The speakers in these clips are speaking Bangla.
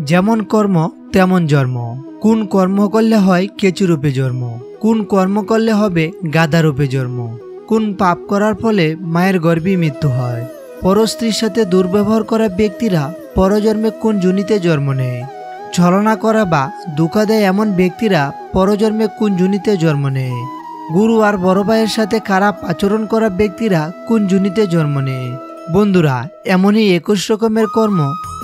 যেমন কর্ম তেমন জন্ম। কোন কর্ম করলে হয় কেঁচুরূপে জন্ম, কোন কর্ম করলে হবে গাধারূপে জন্ম, কোন পাপ করার ফলে মায়ের গর্ভে মৃত্যু হয়। পরস্ত্রীর সাথে দুর্ব্যবহার করা ব্যক্তিরা পরজন্মে কোন যোনিতে জন্ম নেয়। ছলনা করা বা ধোঁকা দেয় এমন ব্যক্তিরা পরজন্মে কোন যোনিতে জন্ম নেয়। গুরু আর বড় ভাইয়ের সাথে খারাপ আচরণ করা ব্যক্তিরা কোন যোনিতে জন্ম নেয়। বন্ধুরা, এমনই 21 রকমের কর্ম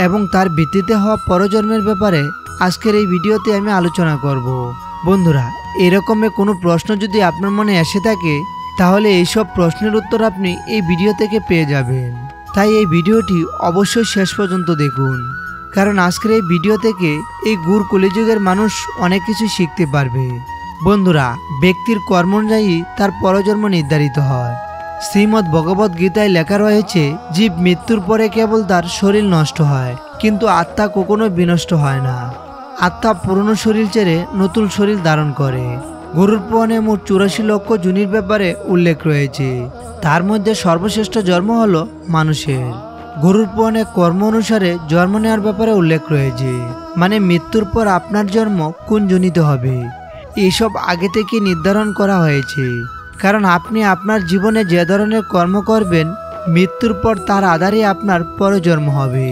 এবং তার ভিত্তিতে হওয়া পরজন্মের ব্যাপারে আজকের এই ভিডিওতে আমি আলোচনা করব। বন্ধুরা, এরকমের কোনো প্রশ্ন যদি আপনার মনে এসে থাকে তাহলে এইসব প্রশ্নের উত্তর আপনি এই ভিডিও থেকে পেয়ে যাবেন। তাই এই ভিডিওটি অবশ্যই শেষ পর্যন্ত দেখুন, কারণ আজকের এই ভিডিও থেকে এই গুর কলিযুগের মানুষ অনেক কিছু শিখতে পারবে। বন্ধুরা, ব্যক্তির কর্ম অনুযায়ী তার পরজন্ম নির্ধারিত হয়। শ্রীমদ্ ভগবদ গীতায় লেখা রয়েছে, জীব মৃত্যুর পরে কেবল তার শরীর নষ্ট হয়, কিন্তু আত্মা কখনো বিনষ্ট হয় না। আত্মা পুরনো শরীর ছেড়ে নতুন শরীর ধারণ করে। গরুর পুরাণে মোট 84 লক্ষ যোনির ব্যাপারে উল্লেখ রয়েছে। তার মধ্যে সর্বশ্রেষ্ঠ জন্ম হলো মানুষের। গরুর পুরাণে কর্ম অনুসারে জন্ম নেওয়ার ব্যাপারে উল্লেখ রয়েছে, মানে মৃত্যুর পর আপনার জন্ম কোন যোনিতে হবে এইসব আগে থেকে নির্ধারণ করা হয়েছে। কারণ আপনি আপনার জীবনে যে ধরনের কর্ম করবেন, মৃত্যুর পর তার আধারে আপনার পরজন্ম হবে।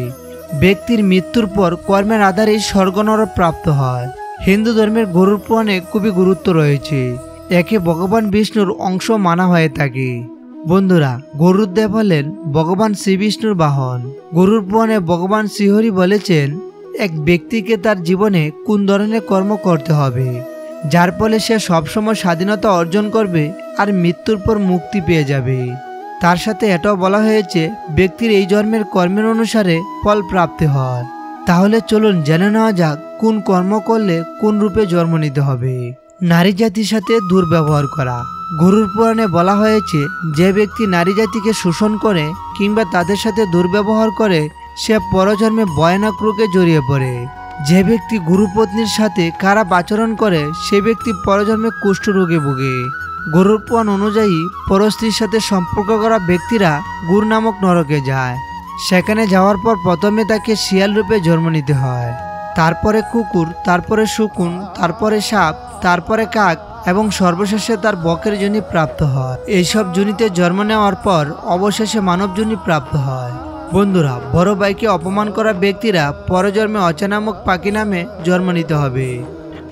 ব্যক্তির মৃত্যুর পর কর্মের আধারে স্বর্গ নরক প্রাপ্ত হয়। হিন্দু ধর্মের গরুর পুরাণে খুবই গুরুত্ব রয়েছে। একে ভগবান বিষ্ণুর অংশ মানা হয়ে থাকে। বন্ধুরা, গরুর দেব হলেন ভগবান শ্রীবিষ্ণুর বাহন। গরুর পুরাণে ভগবান শ্রীহরি বলেছেন, এক ব্যক্তিকে তার জীবনে কোন ধরনের কর্ম করতে হবে যার ফলে সে সবসময় স্বাধীনতা অর্জন করবে আর মৃত্যুর পর মুক্তি পেয়ে যাবে। তার সাথে এটাও বলা হয়েছে, ব্যক্তির এই জন্মের কর্মের অনুসারে ফল প্রাপ্তি হয়। তাহলে চলুন জেনে নেওয়া যাক কোন কর্ম করলে কোন রূপে জন্ম নিতে হবে। নারী জাতির সাথে দুর্ব্যবহার করা। গরুর পুরাণে বলা হয়েছে, যে ব্যক্তি নারী জাতিকে শোষণ করে কিংবা তাদের সাথে দুর্ব্যবহার করে সে পরজন্মে ভয়ানক রোগে জড়িয়ে পড়ে। যে ব্যক্তি গুরুপত্নীর সাথে খারাপ আচরণ করে সে ব্যক্তি পরজন্মে কুষ্ঠ রোগে ভোগে। গরুর পুরাণ অনুযায়ী পরস্ত্রীর সাথে সম্পর্ক করা ব্যক্তিরা গুর নামক নরকে যায়। সেখানে যাওয়ার পর প্রথমে তাকে শিয়াল রূপে জন্ম নিতে হয়, তারপরে কুকুর, তারপরে শকুন, তারপরে সাপ, তারপরে কাক এবং সর্বশেষে তার বকের যোনি প্রাপ্ত হয়। এইসব যোনিতে জন্ম নেওয়ার পর অবশেষে মানব যোনি প্রাপ্ত হয়। বন্ধুরা, বড় ভাইকে অপমান করা ব্যক্তিরা পরজন্মে অচা নামক পাখি নামে জন্ম নিতে হবে।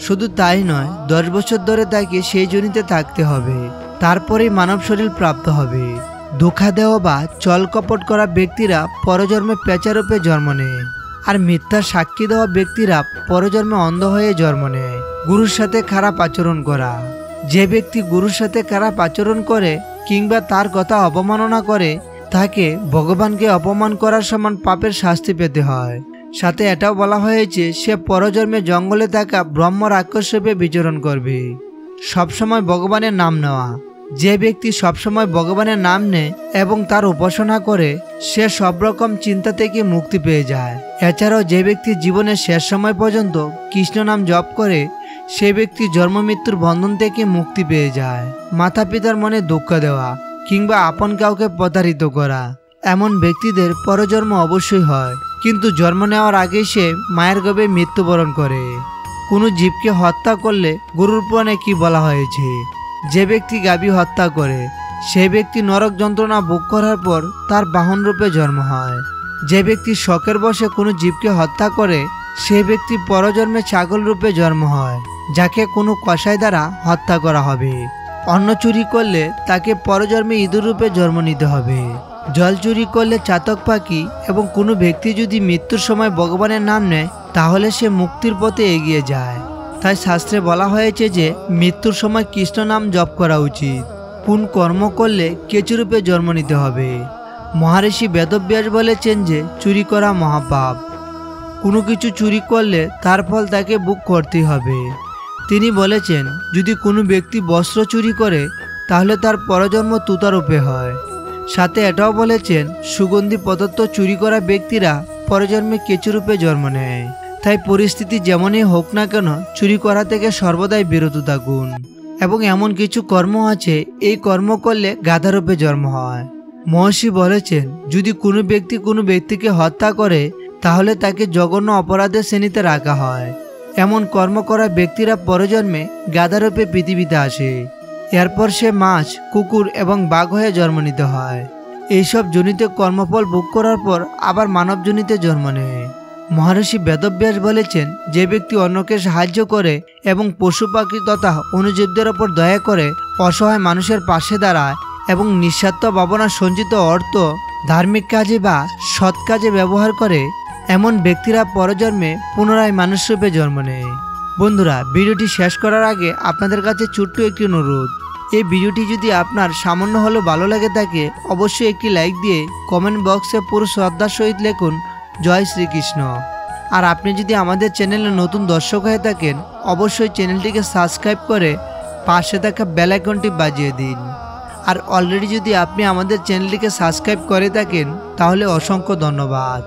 শুধু তাই নয়, 10 বছর ধরে তাকে সেই যোনিতে থাকতে হবে, তারপরেই মানব শরীর প্রাপ্ত হবে। ধোঁকা দেওয়া বা চল কপট করা ব্যক্তিরা পরজন্মে পেঁচারূপে জন্ম নেয়। আর মিথ্যা সাক্ষী দেওয়া ব্যক্তিরা পরজন্মে অন্ধ হয়ে জন্ম নেয়। গুরুর সাথে খারাপ আচরণ করা। যে ব্যক্তি গুরুর সাথে খারাপ আচরণ করে কিংবা তার কথা অবমাননা করে তাকে ভগবানকে অপমান করার সমান পাপের শাস্তি পেতে হয়। সাথে এটাও বলা হয়েছে, সে পরজন্মে জঙ্গলে থাকা ব্রহ্ম রাক্ষস রূপে বিচরণ করবে। সবসময় ভগবানের নাম নেওয়া। যে ব্যক্তি সবসময় ভগবানের নাম নেয় এবং তার উপাসনা করে সে সব রকম চিন্তা থেকে মুক্তি পেয়ে যায়। এছাড়াও যে ব্যক্তি জীবনের শেষ সময় পর্যন্ত কৃষ্ণ নাম জপ করে সে ব্যক্তি জন্ম মৃত্যুর বন্ধন থেকে মুক্তি পেয়ে যায়। মাতা পিতার মনে দুঃখ দেওয়া কিংবা আপন কাউকে প্রতারিত করা, এমন ব্যক্তিদের পরজন্ম অবশ্যই হয়, কিন্তু জন্ম নেওয়ার আগেই সে মায়ের গর্ভে মৃত্যুবরণ করে। কোনো জীবকে হত্যা করলে গরুর পুরাণে কি বলা হয়েছে, যে ব্যক্তি গাভী হত্যা করে সে ব্যক্তি নরক যন্ত্রণা ভোগ করার পর তার বাহন রূপে জন্ম হয়। যে ব্যক্তি শখের বশে কোনো জীবকে হত্যা করে সে ব্যক্তি পরজন্মে ছাগল রূপে জন্ম হয়, যাকে কোনো কসাই দ্বারা হত্যা করা হবে। অন্ন চুরি করলে তাকে পরজন্মে ইঁদুর রূপে জন্ম নিতে হবে। জল চুরি করলে চাতক পাখি এবং কোনো ব্যক্তি যদি মৃত্যুর সময় ভগবানের নাম নেয় তাহলে সে মুক্তির পথে এগিয়ে যায়। তাই শাস্ত্রে বলা হয়েছে যে মৃত্যুর সময় কৃষ্ণ নাম জপ করা উচিত। কোন কর্ম করলে কেঁচুরূপে জন্ম নিতে হবে। মহারিষি বেদব্যাস বলেছেন যে চুরি করা মহাপাপ। কোনো কিছু চুরি করলে তার ফল তাকে ভোগ করতেই হবে। তিনি বলেছেন, যদি কোনো ব্যক্তি বস্ত্র চুরি করে তাহলে তার পরজন্ম তুতারূপে হয়। সাথে এটাও বলেছেন, সুগন্ধি পদার্থ চুরি করা ব্যক্তিরা পরজন্মে কেঁচুরূপে জন্ম নেয়। তাই পরিস্থিতি যেমনই হোক না কেন চুরি করা থেকে সর্বদাই বিরত থাকুন। এবং এমন কিছু কর্ম আছে এই কর্ম করলে গাধারূপে জন্ম হয়। মহর্ষি বলেছেন, যদি কোনো ব্যক্তি কোনো ব্যক্তিকে হত্যা করে তাহলে তাকে জঘন্য অপরাধের শ্রেণীতে রাখা হয়। এমন কর্ম করা ব্যক্তিরা পরজন্মে গাধারূপে পৃথিবীতে আসে। এরপর সে মাছ, কুকুর এবং বাঘ হয়ে জন্ম নিতে হয়। এইসব জনিত কর্মফল ভোগ করার পর আবার মানব জনিতে জন্ম নেয়। মহর্ষি বেদব্যাস বলেছেন, যে ব্যক্তি অন্যকে সাহায্য করে এবং পশু পাখি তথা অনুজীবদের ওপর দয়া করে, অসহায় মানুষের পাশে দাঁড়ায় এবং নিঃস্বার্থ ভাবনা সঞ্চিত অর্থ ধার্মিক কাজে বা সৎ কাজে ব্যবহার করে, এমন ব্যক্তিরা পরজন্মে পুনরায় মানুষরূপে জন্ম নেয়। বন্ধুরা, ভিডিওটি শেষ করার আগে আপনাদের কাছে ছোট্ট একটি অনুরোধ। এই ভিডিওটি যদি আপনার সামান্য হলেও ভালো লাগে থাকে, অবশ্যই একটি লাইক দিয়ে কমেন্ট বক্সে পুরো শ্রদ্ধার সহিত লিখুন জয় শ্রীকৃষ্ণ। আর আপনি যদি আমাদের চ্যানেলে নতুন দর্শক হয়ে থাকেন, অবশ্যই চ্যানেলটিকে সাবস্ক্রাইব করে পাশে থাকা বেল আইকনটি বাজিয়ে দিন। আর অলরেডি যদি আপনি আমাদের চ্যানেলটিকে সাবস্ক্রাইব করে থাকেন, তাহলে অসংখ্য ধন্যবাদ।